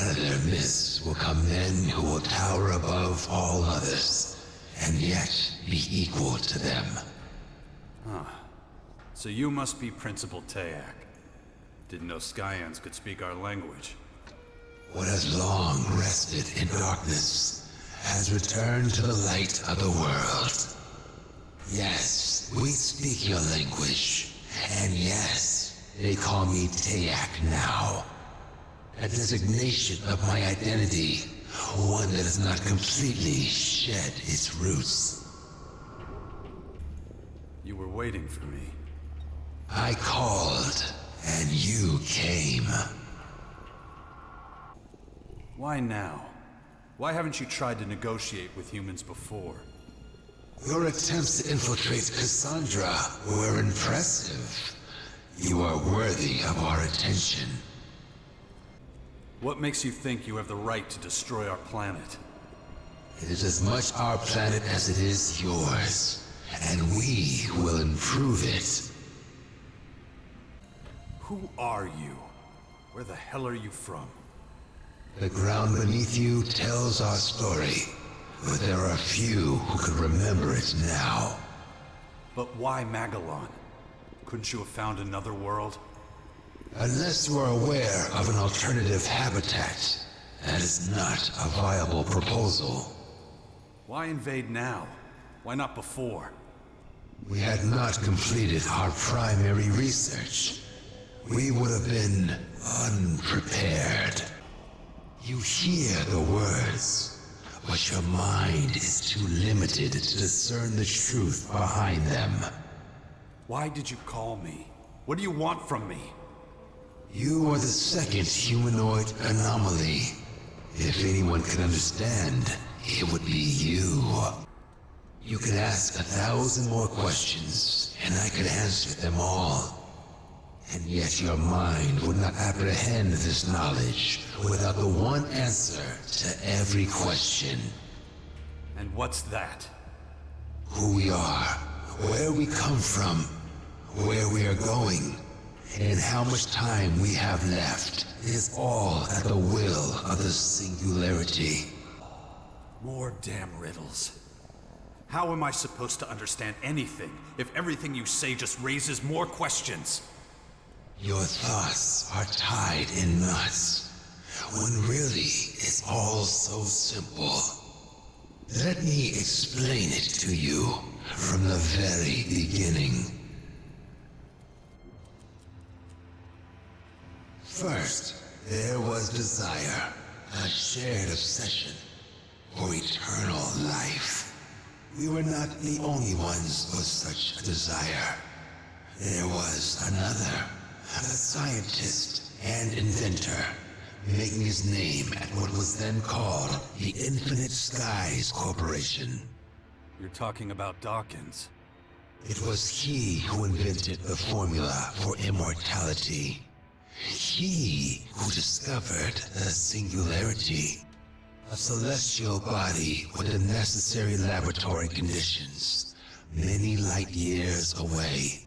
Out of their midst will come men who will tower above all others, and yet be equal to them. Huh. So you must be Principal Teyak. Didn't know Skyans could speak our language. What has long rested in darkness has returned to the light of the world. Yes, we speak your language, and yes, they call me Teyak now. A designation of my identity, one that has not completely shed its roots. You were waiting for me. I called, and you came. Why now? Why haven't you tried to negotiate with humans before? Your attempts to infiltrate Cassandra were impressive. You are worthy of our attention. What makes you think you have the right to destroy our planet? It is as much our planet as it is yours, and we will improve it. Who are you? Where the hell are you from? The ground beneath you tells our story, but there are few who could remember it now. But why Magellan? Couldn't you have found another world? Unless you are aware of an alternative habitat, that is not a viable proposal. Why invade now? Why not before? We had not completed our primary research. We would have been unprepared. You hear the words, but your mind is too limited to discern the truth behind them. Why did you call me? What do you want from me? You are the second humanoid anomaly. If anyone could understand, it would be you. You could ask 1,000 more questions, and I could answer them all. And yet your mind would not apprehend this knowledge without the one answer to every question. And what's that? Who we are, where we come from, where we are going, and how much time we have left is all at the will of the singularity. More damn riddles. How am I supposed to understand anything if everything you say just raises more questions? Your thoughts are tied in knots, when really it's all so simple. Let me explain it to you from the very beginning. First, there was desire, a shared obsession for eternal life. We were not the only ones with such a desire. There was another, a scientist and inventor, making his name at what was then called the Infinite Skies Corporation. You're talking about Dawkins. It was he who invented the formula for immortality. He who discovered the singularity, a celestial body with the necessary laboratory conditions, many light years away.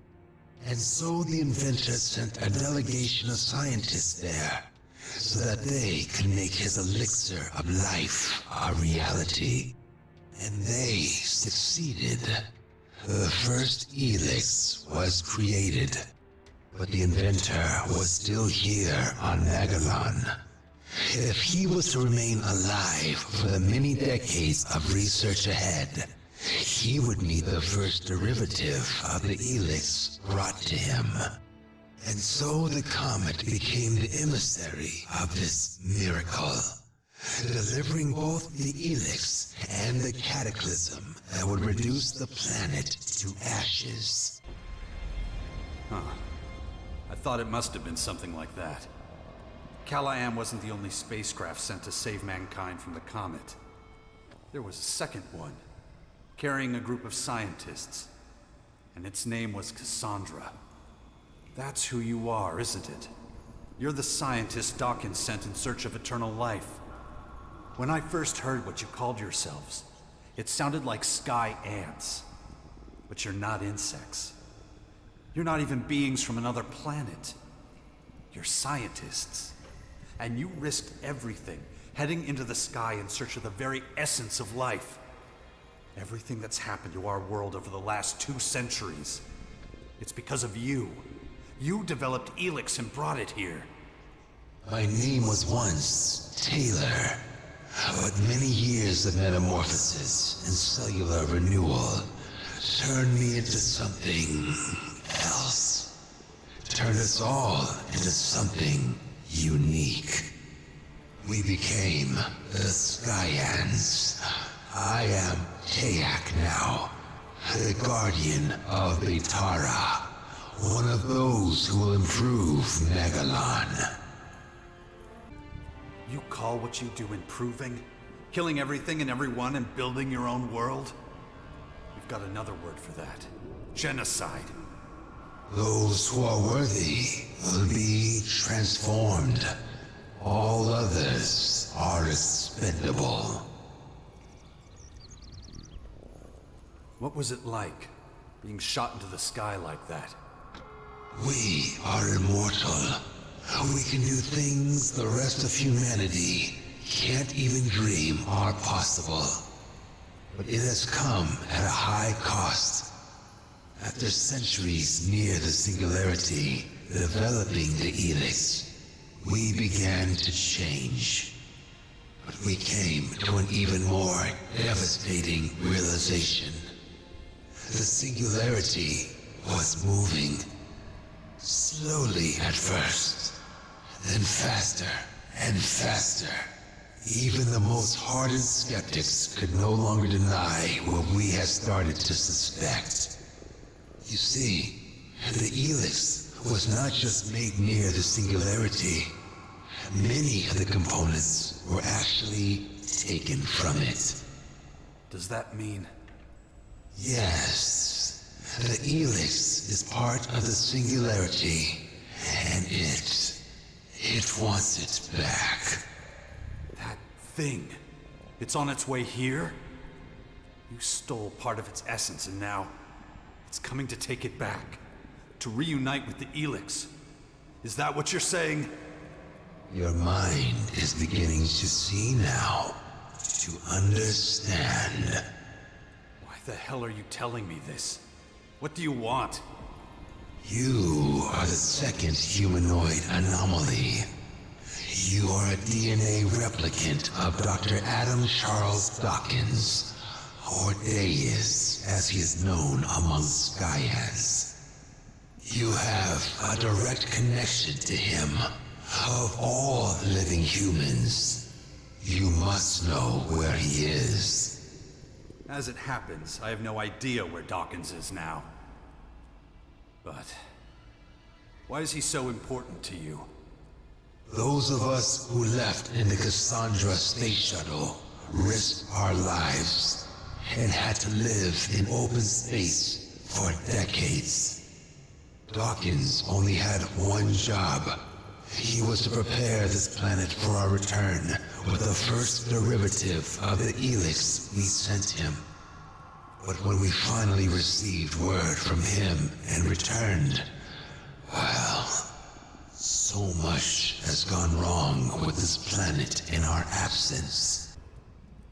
And so the inventor sent a delegation of scientists there, so that they could make his elixir of life a reality. And they succeeded. The first Elex was created, but the inventor was still here on Magellan. If he was to remain alive for the many decades of research ahead, he would need the first derivative of the Elex brought to him. And so the comet became the emissary of this miracle, delivering both the Elex and the cataclysm that would reduce the planet to ashes. Huh. I thought it must have been something like that. Caja wasn't the only spacecraft sent to save mankind from the comet. There was a second one, carrying a group of scientists, and its name was Cassandra. That's who you are, isn't it? You're the scientist Dawkins sent in search of eternal life. When I first heard what you called yourselves, it sounded like sky ants. But you're not insects. You're not even beings from another planet. You're scientists. And you risked everything, heading into the sky in search of the very essence of life. Everything that's happened to our world over the last 2 centuries. It's because of you. You developed Elex and brought it here. My name was once Taylor, but many years of metamorphosis and cellular renewal turned me into something else. Turned us all into something unique. We became the Skyans. I am Tayak now, the guardian of Betara, one of those who will improve Megalon. You call what you do improving? Killing everything and everyone and building your own world? We've got another word for that. Genocide. Those who are worthy will be transformed. All others are expendable. What was it like, being shot into the sky like that? We are immortal. We can do things the rest of humanity can't even dream are possible. But it has come at a high cost. After centuries near the singularity, developing the Elex, we began to change. But we came to an even more devastating realization. The singularity was moving. Slowly at first, then faster and faster. Even the most hardened skeptics could no longer deny what we had started to suspect. You see, the Elex was not just made near the singularity. Many of the components were actually taken from it. Does that mean? Yes, the Elex is part of the singularity, and it wants it back. That thing, it's on its way here? You stole part of its essence and now it's coming to take it back, to reunite with the Elex. Is that what you're saying? Your mind is beginning to see now, to understand. Why the hell are you telling me this? What do you want? You are the second humanoid anomaly. You are a DNA replicant of Dr. Adam Charles Dawkins, or Deus, as he is known among Skyans. You have a direct connection to him. Of all living humans, you must know where he is. As it happens, I have no idea where Dawkins is now. But why is he so important to you? Those of us who left in the Cassandra space shuttle risked our lives and had to live in open space for decades. Dawkins only had one job. He was to prepare this planet for our return with the first derivative of the Elex we sent him. But when we finally received word from him and returned, well, so much has gone wrong with this planet in our absence.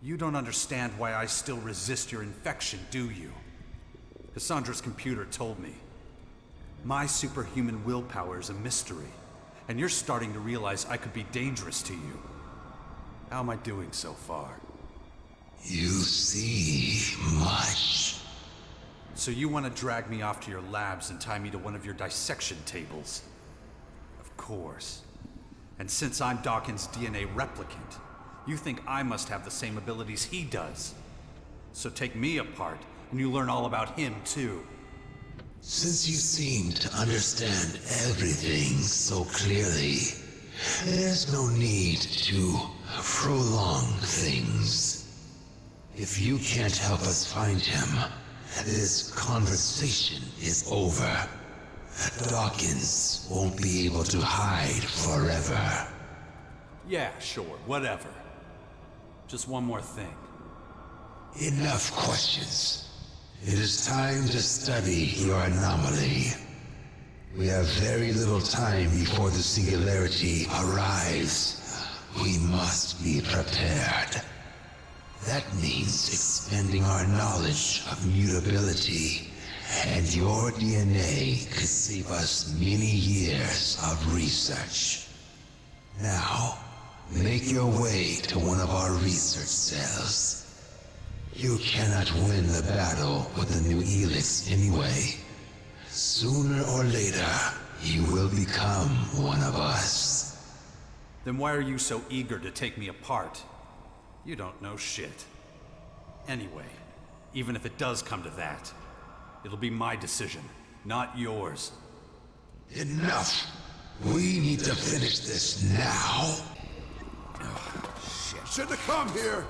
You don't understand why I still resist your infection, do you? Cassandra's computer told me. My superhuman willpower is a mystery, and you're starting to realize I could be dangerous to you. How am I doing so far? You see much. So you want to drag me off to your labs and tie me to one of your dissection tables? Of course. And since I'm Dawkins' DNA replicant, you think I must have the same abilities he does. So take me apart, and you learn all about him, too. Since you seem to understand everything so clearly, there's no need to prolong things. If you can't help us find him, this conversation is over. Dawkins won't be able to hide forever. Yeah, sure, whatever. Just one more thing. Enough questions. It is time to study your anomaly. We have very little time before the singularity arrives. We must be prepared. That means expanding our knowledge of mutability, and your DNA could save us many years of research. Now, make your way to one of our research cells. You cannot win the battle with the new Elex anyway. Sooner or later, you will become one of us. Then why are you so eager to take me apart? You don't know shit. Anyway, even if it does come to that, it'll be my decision, not yours. Enough! We need to finish this now. Shit, shouldn't have come here!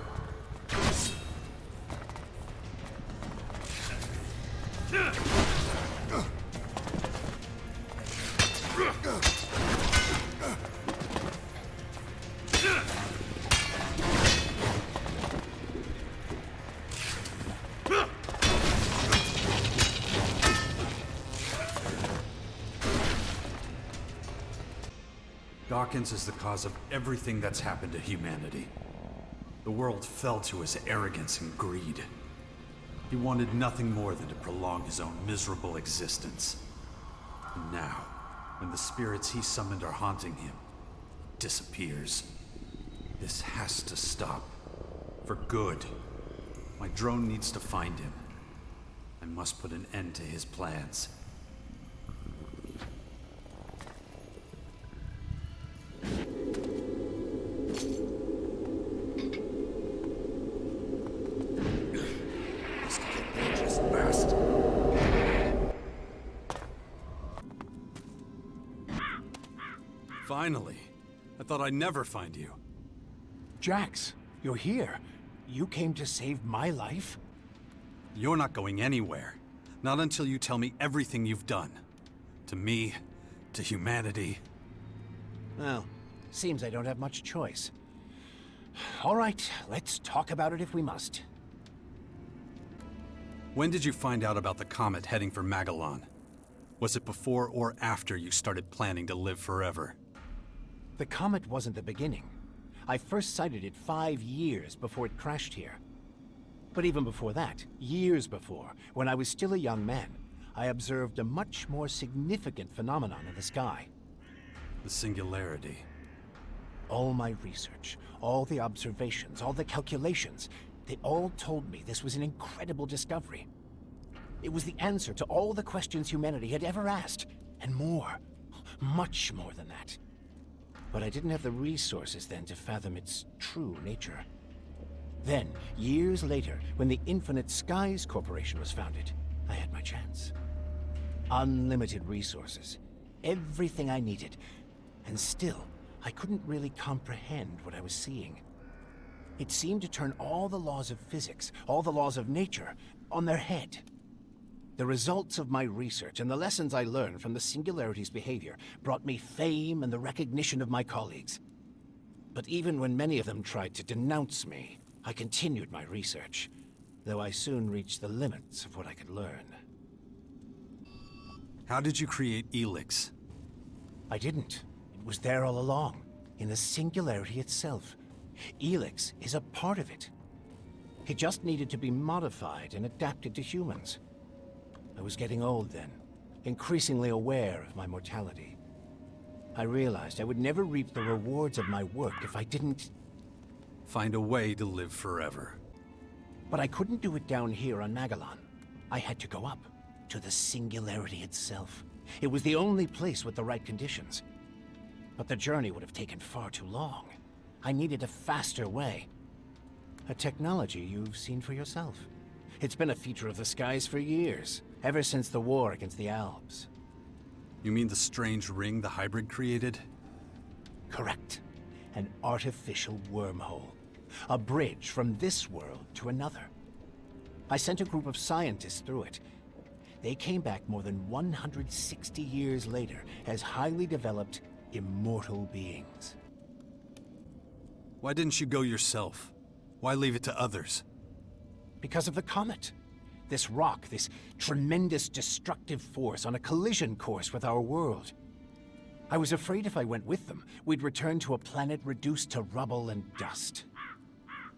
Dawkins is the cause of everything that's happened to humanity. The world fell to his arrogance and greed. He wanted nothing more than to prolong his own miserable existence. And now, when the spirits he summoned are haunting him, disappears. This has to stop. For good. My drone needs to find him. I must put an end to his plans. Finally. I thought I'd never find you. Jax, you're here. You came to save my life? You're not going anywhere. Not until you tell me everything you've done. To me, to humanity. Well, seems I don't have much choice. All right, let's talk about it if we must. When did you find out about the comet heading for Magellan? Was it before or after you started planning to live forever? The comet wasn't the beginning. I first sighted it 5 years before it crashed here. But even before that, years before, when I was still a young man, I observed a much more significant phenomenon in the sky. The singularity. All my research, all the observations, all the calculations, they all told me this was an incredible discovery. It was the answer to all the questions humanity had ever asked, and more. Much more than that. But I didn't have the resources then to fathom its true nature. Then, years later, when the Infinite Skies Corporation was founded, I had my chance. Unlimited resources. Everything I needed. And still, I couldn't really comprehend what I was seeing. It seemed to turn all the laws of physics, all the laws of nature, on their head. The results of my research and the lessons I learned from the Singularity's behavior brought me fame and the recognition of my colleagues. But even when many of them tried to denounce me, I continued my research, though I soon reached the limits of what I could learn. How did you create Elex? I didn't. It was there all along, in the Singularity itself. Elex is a part of it. It just needed to be modified and adapted to humans. I was getting old then, increasingly aware of my mortality. I realized I would never reap the rewards of my work if I didn't... Find a way to live forever. But I couldn't do it down here on Magellan. I had to go up, to the Singularity itself. It was the only place with the right conditions. But the journey would have taken far too long. I needed a faster way. A technology you've seen for yourself. It's been a feature of the skies for years, ever since the war against the Alps. You mean the strange ring the hybrid created? Correct. An artificial wormhole. A bridge from this world to another. I sent a group of scientists through it. They came back more than 160 years later as highly developed, immortal beings. Why didn't you go yourself? Why leave it to others? Because of the comet. this rock, this tremendous destructive force on a collision course with our world. I was afraid if I went with them, we'd return to a planet reduced to rubble and dust.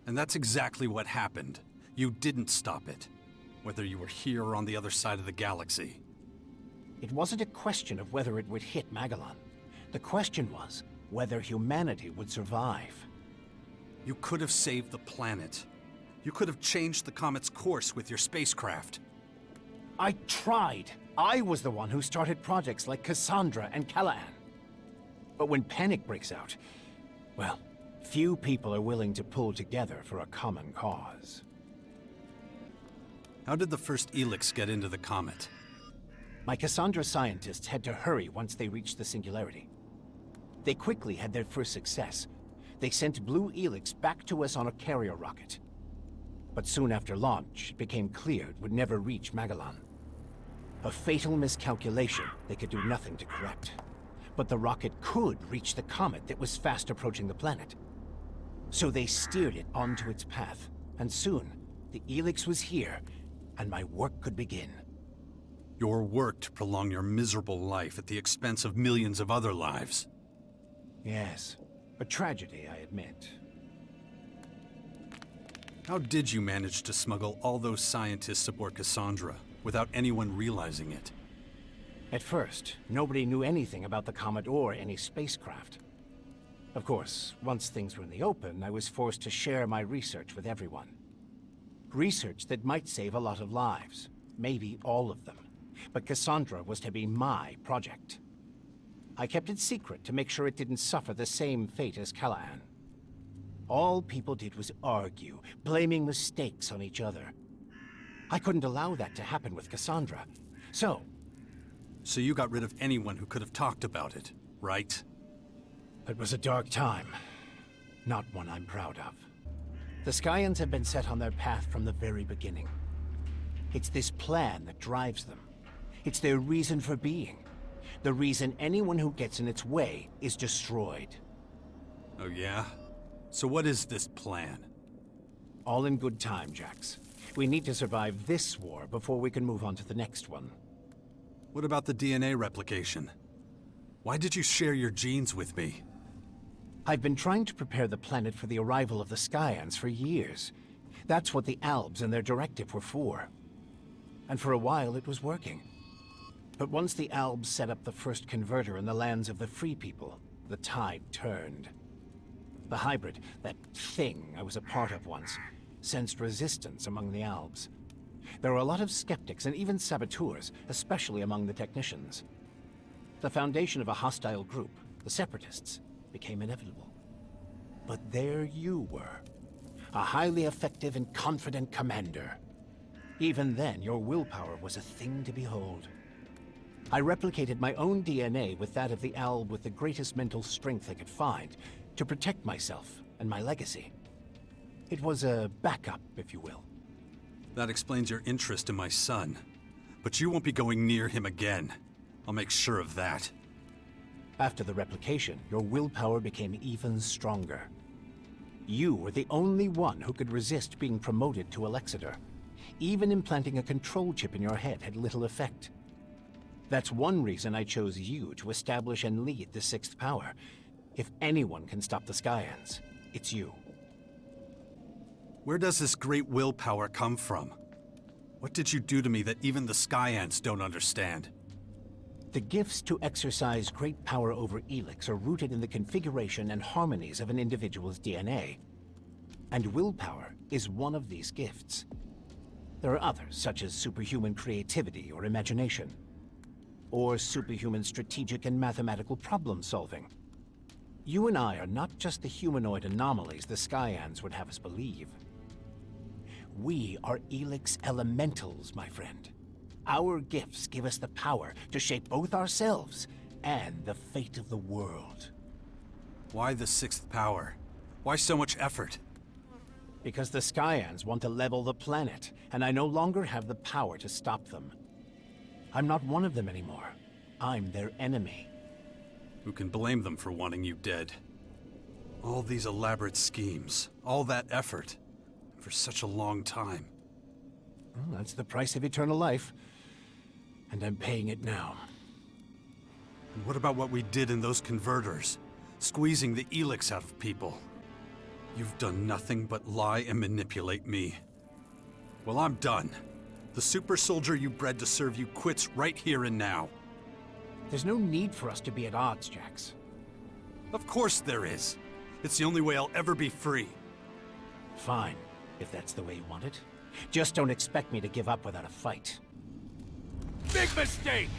And that's exactly what happened. You didn't stop it. Whether you were here or on the other side of the galaxy. It wasn't a question of whether it would hit Magellan. The question was whether humanity would survive. You could have saved the planet. You could have changed the comet's course with your spacecraft. I tried. I was the one who started projects like Cassandra and Callahan. But when panic breaks out, well, few people are willing to pull together for a common cause. How did the first Elex get into the comet? My Cassandra scientists had to hurry once they reached the singularity. They quickly had their first success. They sent Blue Elex back to us on a carrier rocket. But soon after launch, it became clear it would never reach Magellan. A fatal miscalculation they could do nothing to correct. But the rocket could reach the comet that was fast approaching the planet. So they steered it onto its path, and soon, the Elex was here, and my work could begin. Your work to prolong your miserable life at the expense of millions of other lives. Yes, a tragedy, I admit. How did you manage to smuggle all those scientists aboard Cassandra without anyone realizing it? At first, nobody knew anything about the comet or any spacecraft. Of course, once things were in the open, I was forced to share my research with everyone. Research that might save a lot of lives, maybe all of them. But Cassandra was to be my project. I kept it secret to make sure it didn't suffer the same fate as Callahan. All people did was argue, blaming mistakes on each other. I couldn't allow that to happen with Cassandra. So you got rid of anyone who could have talked about it, right? it was a dark time. Not one I'm proud of. The Skyans have been set on their path from the very beginning. It's this plan that drives them. It's their reason for being. The reason anyone who gets in its way is destroyed. Oh yeah? So what is this plan? All in good time, Jax. We need to survive this war before we can move on to the next one. What about the DNA replication? Why did you share your genes with me? I've been trying to prepare the planet for the arrival of the Skyans for years. That's what the Albs and their directive were for. And for a while it was working. But once the Albs set up the first converter in the lands of the Free People, the tide turned. The hybrid, that thing I was a part of once, sensed resistance among the Albs. There were a lot of skeptics and even saboteurs, especially among the technicians. The foundation of a hostile group, the Separatists, became inevitable. But there you were, a highly effective and confident commander. Even then, your willpower was a thing to behold. I replicated my own DNA with that of the Alb with the greatest mental strength I could find, to protect myself and my legacy. It was a backup, if you will. That explains your interest in my son. But you won't be going near him again. I'll make sure of that. After the replication, your willpower became even stronger. You were the only one who could resist being promoted to Alexander. Even implanting a control chip in your head had little effect. That's one reason I chose you to establish and lead the Sixth Power. If anyone can stop the Skyans, it's you. Where does this great willpower come from? What did you do to me that even the Skyans don't understand? The gifts to exercise great power over Elex are rooted in the configuration and harmonies of an individual's DNA. And willpower is one of these gifts. There are others, such as superhuman creativity or imagination. Or superhuman strategic and mathematical problem-solving. You and I are not just the humanoid anomalies the Skyans would have us believe. We are Elex elementals, my friend. Our gifts give us the power to shape both ourselves and the fate of the world. Why the Sixth Power? Why so much effort? Because the Skyans want to level the planet, and I no longer have the power to stop them. I'm not one of them anymore. I'm their enemy. Who can blame them for wanting you dead? All these elaborate schemes, all that effort, for such a long time. Well, that's the price of eternal life. And I'm paying it now. And what about what we did in those converters? Squeezing the Elex out of people. You've done nothing but lie and manipulate me. Well, I'm done. The super soldier you bred to serve you quits right here and now. There's no need for us to be at odds, Jax. Of course there is. It's the only way I'll ever be free. Fine, if that's the way you want it. Just don't expect me to give up without a fight. Big mistake!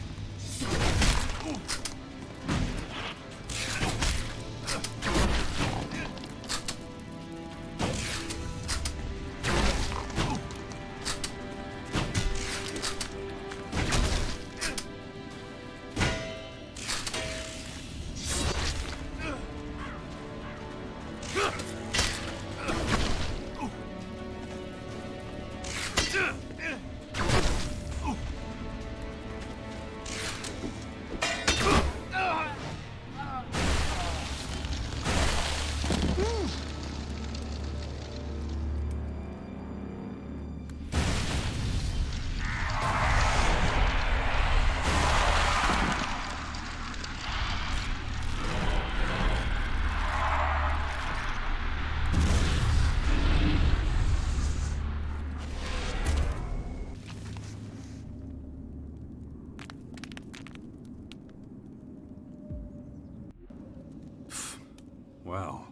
Wow.